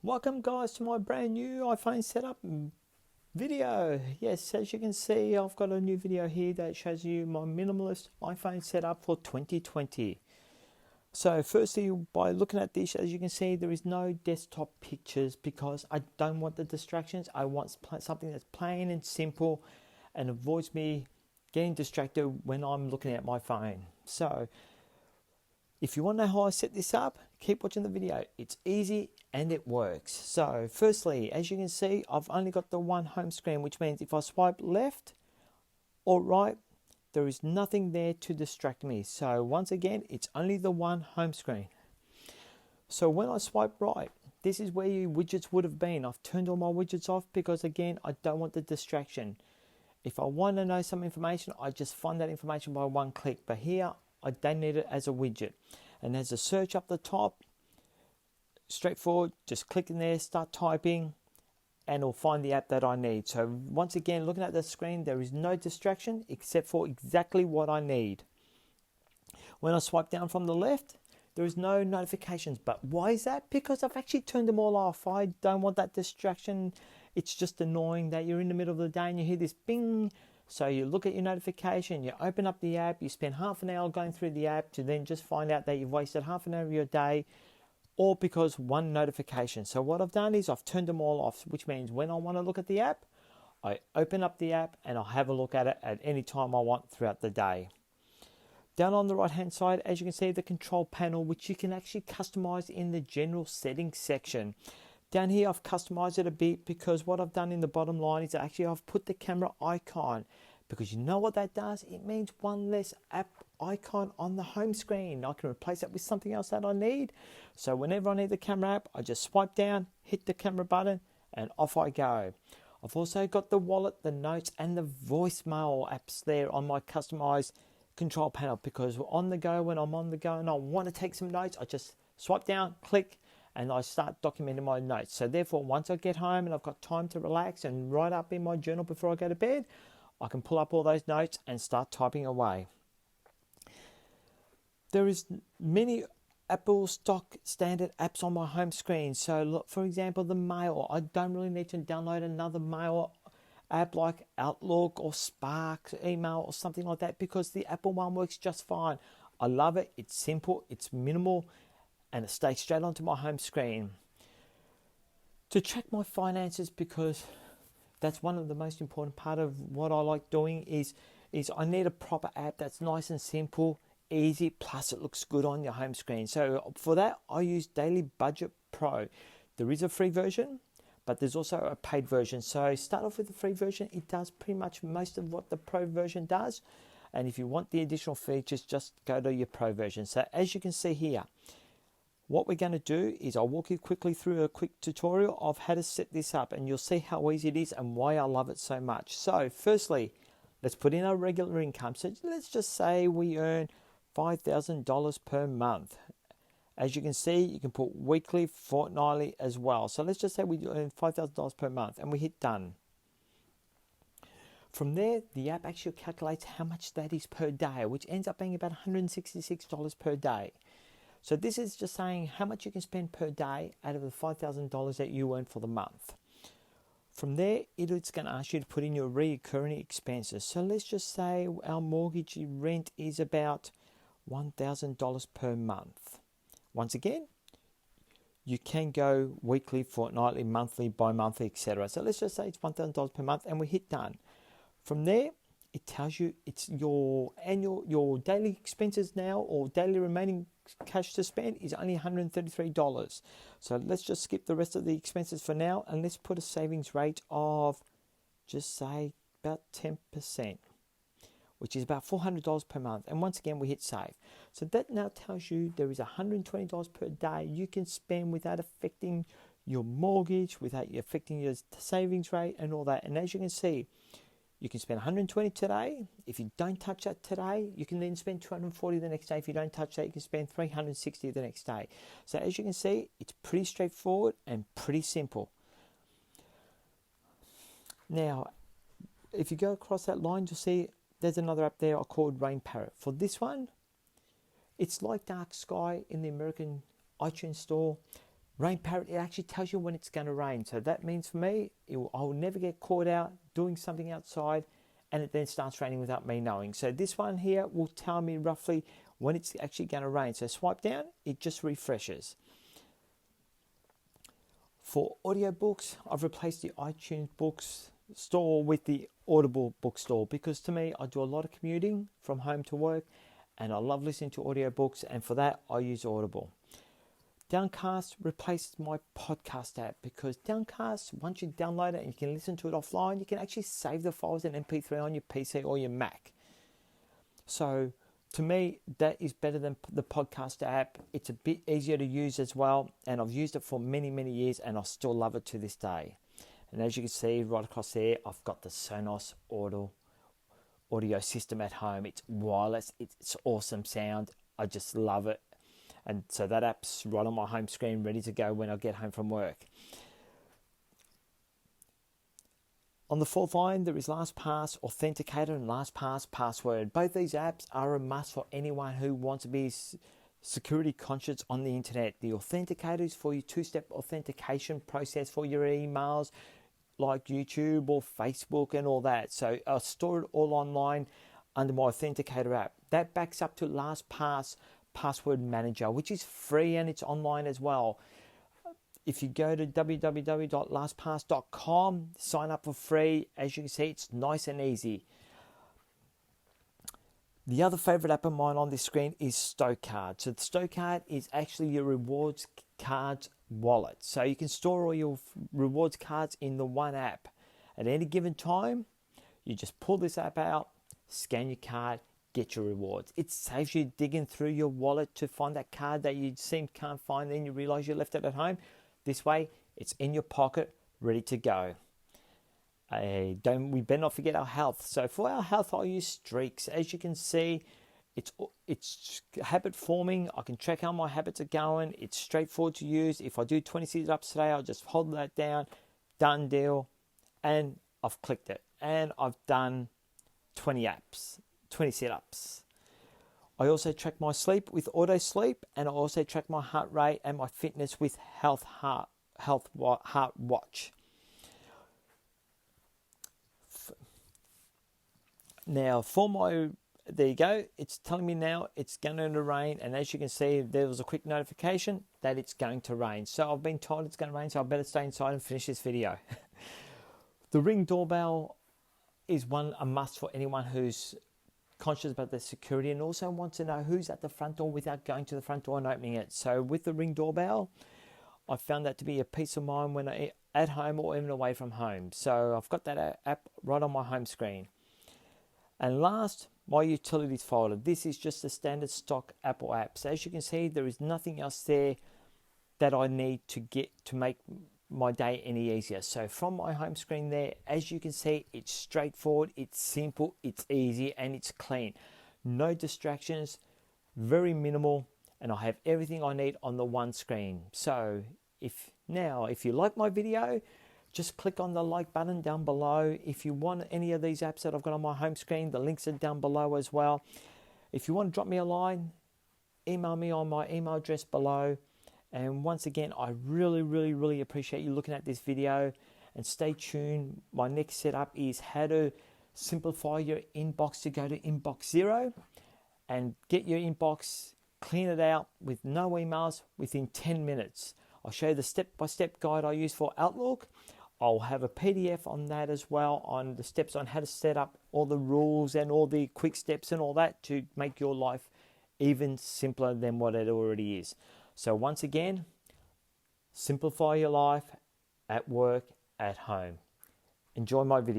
Welcome guys to my brand new iPhone setup video. Yes, as you can see, I've got a new video here that shows you my minimalist iPhone setup for 2020. So firstly, by looking at this, as you can see, there is no desktop pictures because I don't want the distractions. I want something that's plain and simple and avoids me getting distracted when I'm looking at my phone. So if you want to know how I set this up, keep watching the video. It's easy and it works. So firstly, as you can see, I've only got the one home screen, which means if I swipe left or right, there is nothing there to distract me. So once again, it's only the one home screen. So when I swipe right, this is where your widgets would have been. I've turned all my widgets off because again, I don't want the distraction. If I want to know some information, I just find that information by one click. But here, I don't need it as a widget. And there's a search up the top. Straightforward, just click in there, start typing, and it'll find the app that I need. So once again, looking at the screen, there is no distraction except for exactly what I need. When I swipe down from the left, there is no notifications. But why is that? Because I've actually turned them all off. I don't want that distraction. It's just annoying that you're in the middle of the day and you hear this bing. So you look at your notification, you open up the app, you spend half an hour going through the app to then just find out that you've wasted half an hour of your day, or because one notification. So what I've done is I've turned them all off, which means when I want to look at the app, I open up the app and I'll have a look at it at any time I want throughout the day. Down on the right hand side, as you can see, the control panel, which you can actually customize in the general settings section. Down here, I've customized it a bit because what I've done in the bottom line is actually I've put the camera icon, because you know what that does? It means one less app icon on the home screen. I can replace it with something else that I need. So whenever I need the camera app, I just swipe down, hit the camera button, and off I go. I've also got the wallet, the notes, and the voicemail apps there on my customized control panel, because on the go, when I'm on the go and I want to take some notes, I just swipe down, click, and I start documenting my notes. So therefore, once I get home and I've got time to relax and write up in my journal before I go to bed, I can pull up all those notes and start typing away. There is many Apple stock standard apps on my home screen. So look, for example, the mail. I don't really need to download another mail app like Outlook or Spark email or something like that, because the Apple one works just fine. I love it. It's simple, it's minimal, and it stays straight onto my home screen. To track my finances, because that's one of the most important part of what I like doing, is I need a proper app that's nice and simple, easy, plus it looks good on your home screen. So for that, I use Daily Budget Pro. There is a free version, but there's also a paid version. So start off with the free version. It does pretty much most of what the pro version does. And if you want the additional features, just go to your pro version. So as you can see here, what we're going to do is I'll walk you quickly through a quick tutorial of how to set this up, and you'll see how easy it is and why I love it so much. So firstly, let's put in our regular income. So let's just say we earn $5,000 per month. As you can see, you can put weekly, fortnightly as well. So let's just say we earn $5,000 per month and we hit done. From there, the app actually calculates how much that is per day, which ends up being about $166 per day. So this is just saying how much you can spend per day out of the $5,000 that you earn for the month. From there, it's going to ask you to put in your recurring expenses. So let's just say our mortgage rent is about $1,000 per month. Once again, you can go weekly, fortnightly, monthly, bi-monthly, etc. So let's just say it's $1,000 per month and we hit done. From there, it tells you it's your daily expenses now, or daily remaining cash to spend is only $133. So let's just skip the rest of the expenses for now, and let's put a savings rate of, just say, about 10%, which is about $400 per month. And once again, we hit save. So that now tells you there is $120 per day you can spend without affecting your mortgage, without affecting your savings rate and all that. And as you can see, you can spend $120 today. If you don't touch that today, you can then spend $240 the next day. If you don't touch that, you can spend $360 the next day. So as you can see, it's pretty straightforward and pretty simple. Now, if you go across that line, you'll see there's another app there called Rain Parrot. For this one, it's like Dark Sky in the American iTunes store. Rain Parrot, it actually tells you when it's going to rain. So that means for me, I will never get caught out doing something outside and it then starts raining without me knowing. So this one here will tell me roughly when it's actually going to rain. So swipe down, it just refreshes. For audiobooks, I've replaced the iTunes books store with the Audible bookstore because to me, I do a lot of commuting from home to work and I love listening to audiobooks, and for that, I use Audible. Downcast replaces my podcast app because Downcast, once you download it and you can listen to it offline, you can actually save the files in MP3 on your PC or your Mac. So to me, that is better than the podcast app. It's a bit easier to use as well, and I've used it for many, many years and I still love it to this day. And as you can see right across there, I've got the Sonos audio system at home. It's wireless, it's awesome sound. I just love it. And so that app's right on my home screen, ready to go when I get home from work. On the fourth line, there is LastPass Authenticator and LastPass Password. Both these apps are a must for anyone who wants to be security conscious on the internet. The Authenticator is for your two-step authentication process for your emails like YouTube or Facebook and all that. So I store it all online under my Authenticator app. That backs up to LastPass Password Manager, which is free and it's online as well. If you go to www.lastpass.com, sign up for free. As you can see, it's nice and easy. The other favorite app of mine on this screen is Stocard. So the Stocard is actually your rewards cards wallet. So you can store all your rewards cards in the one app. At any given time, you just pull this app out, scan your card, get your rewards. It saves you digging through your wallet to find that card that you can't find, then you realize you left it at home. This way, it's in your pocket, ready to go. We better not forget our health. So for our health, I use Streaks. As you can see, it's habit forming. I can track how my habits are going. It's straightforward to use. If I do 20 sit-ups today, I'll just hold that down, done deal, and I've clicked it. And I've done 20 sit-ups. I also track my sleep with Auto Sleep, and I also track my heart rate and my fitness with Heart Watch. Now, there you go. It's telling me now it's going to rain, and as you can see, there was a quick notification that it's going to rain. So I've been told it's going to rain, so I better stay inside and finish this video. The Ring doorbell is a must for anyone who's conscious about their security and also wants to know who's at the front door without going to the front door and opening it. So with the Ring doorbell, I found that to be a peace of mind when I'm at home or even away from home. So I've got that app right on my home screen. And last, my utilities folder. This is just the standard stock Apple apps. As you can see, there is nothing else there that I need to make my day any easier. So from my home screen there, as you can see, it's straightforward, it's simple, it's easy, and it's clean. No distractions, very minimal, and I have everything I need on the one screen. So if you like my video, just click on the like button down below. If you want any of these apps that I've got on my home screen, the links are down below as well. If you want to drop me a line, email me on my email address below. And once again, I really, really, really appreciate you looking at this video, and stay tuned. My next setup is how to simplify your inbox to go to inbox 0 and get your inbox, clean it out with no emails within 10 minutes. I'll show you the step-by-step guide I use for Outlook. I'll have a PDF on that as well, on the steps on how to set up all the rules and all the quick steps and all that to make your life even simpler than what it already is. So once again, simplify your life at work, at home. Enjoy my video.